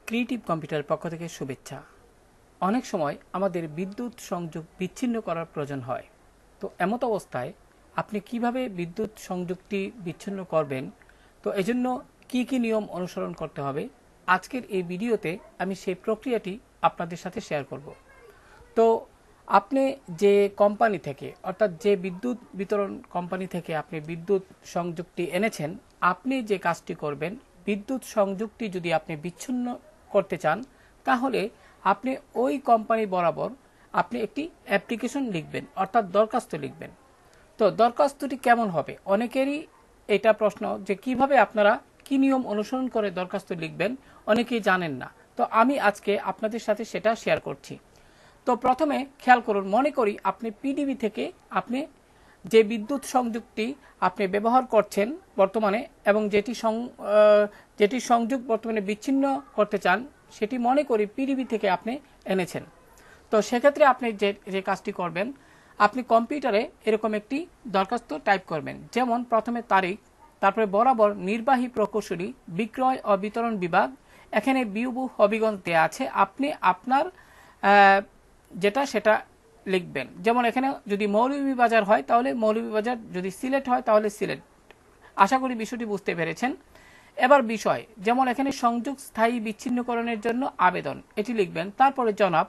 Creative কম্পিউটারের পক্ষ থেকে শুভেচ্ছা। অনেক সময় আমাদের বিদ্যুৎ সংযোগ বিচ্ছিন্ন করার প্রয়োজন হয়। তো এমত অবস্থায় আপনি কিভাবে বিদ্যুৎ সংযোগটি বিচ্ছিন্ন করবেন, তো এজন্য কি কি নিয়ম অনুসরণ করতে হবে, আজকের এই ভিডিওতে আমি সেই প্রক্রিয়াটি আপনাদের সাথে শেয়ার করব। তো আপনি যে কোম্পানি থেকে, অর্থাৎ যে বিদ্যুৎ বিতরণ কোম্পানি থেকে আপনি বিদ্যুৎ সংযোগটি এনেছেন, আপনি যে কাজটি করবেন, বিদ্যুৎ সংযোগটি যদি আপনি বিচ্ছিন্ন করতে চান, তাহলে আপনি ওই কোম্পানি বরাবর আপনি একটি অ্যাপ্লিকেশন লিখবেন, অর্থাৎ দরখাস্ত লিখবেন। তো দরখাস্তটি কেমন হবে, অনেকেরই এটা প্রশ্ন যে কিভাবে আপনারা কি নিয়ম অনুসরণ করে দরখাস্ত লিখবেন, অনেকেই জানেন না। তো আমি আজকে আপনাদের সাথে সেটা শেয়ার করছি। তো প্রথমে খেয়াল করুন, মনে করি আপনি পিডিবি থেকে আপনি যে বিদ্যুৎ সংযোগটি আপনি ব্যবহার করছেন বর্তমানে, এবং যেটি সংযোগ বর্তমানে বিচ্ছিন্ন করতে চান, সেটি মনে করি পিডিবি থেকে আপনি এনেছেন। তো সেক্ষেত্রে আপনি যে কাজটি করবেন, আপনি কম্পিউটারে এরকম একটি দরখাস্ত টাইপ করবেন। যেমন প্রথমে তারিখ, তারপরে বরাবর নির্বাহী প্রকৌশলী, বিক্রয় ও বিতরণ বিভাগ, এখানে বিউবু হবিগঞ্জ দেওয়া আছে। আপনি আপনার যেটা সেটা লিখবেন। যেমন এখানে যদি মৌলভীবাজার হয় তাহলে মৌলভীবাজার, যদি সিলেট হয় তাহলে সিলেট। আশা করি বিষয়টি বুঝতে পেরেছেন। এবার বিষয়, যেমন এখানে সংযোগ স্থায়ী বিচ্ছিন্নকরণের জন্য আবেদন, এটি লিখবেন। তারপরে জনাব,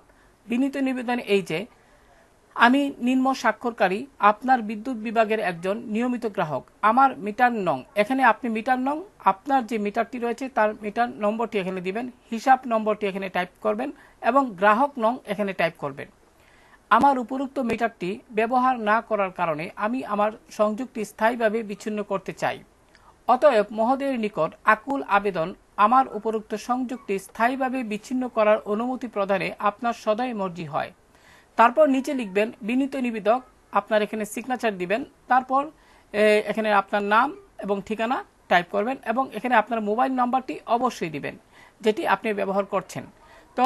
বিনীত নিবেদন এই যে আমি নিম্ন স্বাক্ষরকারী আপনার বিদ্যুৎ বিভাগের একজন নিয়মিত গ্রাহক, আমার মিটার নং, এখানে আপনি মিটার নং, আপনার যে মিটারটি রয়েছে তার মিটার নম্বরটি এখানে দিবেন, হিসাব নম্বরটি এখানে টাইপ করবেন এবং গ্রাহক নং এখানে টাইপ করবেন। আমার উপরোক্ত মিটারটি ব্যবহার না করার কারণে আমি আমার সংযোগটি স্থায়ীভাবে বিচ্ছিন্ন করতে চাই। অতএব মহোদয়ের নিকট আকুল আবেদন, আমার উপরোক্ত সংযোগটি স্থায়ীভাবে বিচ্ছিন্ন করার অনুমতি প্রদানে আপনার সদয় মর্জি হয়। তারপর নিচে লিখবেন বিনীত নিবেদক, আপনার এখানে সিগনেচার দিবেন। তারপর এখানে আপনার নাম এবং ঠিকানা টাইপ করবেন এবং এখানে আপনার মোবাইল নাম্বারটি অবশ্যই দিবেন যেটি আপনি ব্যবহার করছেন। তো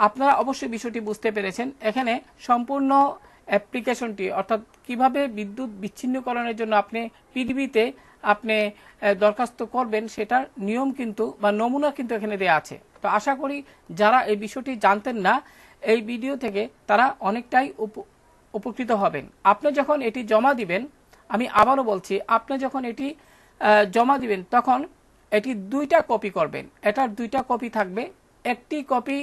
আপনারা অবশ্যই বিষয়টি বুঝতে পেরেছেন। এখানে সম্পূর্ণ অ্যাপ্লিকেশনটি, অর্থাৎ কিভাবে বিদ্যুৎ বিচ্ছিন্নকরণের জন্য আপনি পিডিবিতে আপনি দরখাস্ত করবেন, সেটার নিয়ম কিন্তু বা নমুনা কিন্তু এখানে দেওয়া আছে। তো আশা করি যারা এই বিষয়টি জানতেন না, এই ভিডিও থেকে তারা অনেকটাই উপকৃত হবেন। আপনি যখন এটি জমা দিবেন, আমি আবারও বলছি, আপনি যখন এটি জমা দিবেন তখন এটি দুইটা কপি করবেন। এটার দুইটা কপি থাকবে, একটি কপি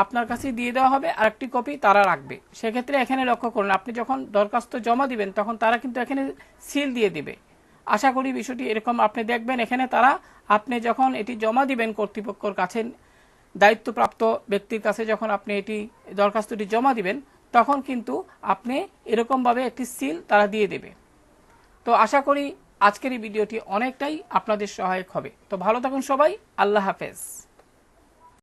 আপনার কাছে দিয়ে দেওয়া হবে, আর একটি কপি তারা রাখবে। সেক্ষেত্রে এখানে লক্ষ্য করুন, আপনি যখন দরখাস্ত জমা দিবেন তখন তারা কিন্তু এখানে সিল দিয়ে দিবে। আশা করি বিষয়টি এরকম আপনি দেখবেন। এখানে তারা, আপনি যখন এটি জমা দিবেন কর্তৃপক্ষের কাছে, দায়িত্বপ্রাপ্ত ব্যক্তির কাছে যখন আপনি এটি দরখাস্তটি জমা দিবেন, তখন কিন্তু আপনি এরকমভাবে একটি সিল তারা দিয়ে দেবে। তো আশা করি আজকের এই ভিডিওটি অনেকটাই আপনাদের সহায়ক হবে। তো ভালো থাকুন সবাই, আল্লাহ হাফেজ।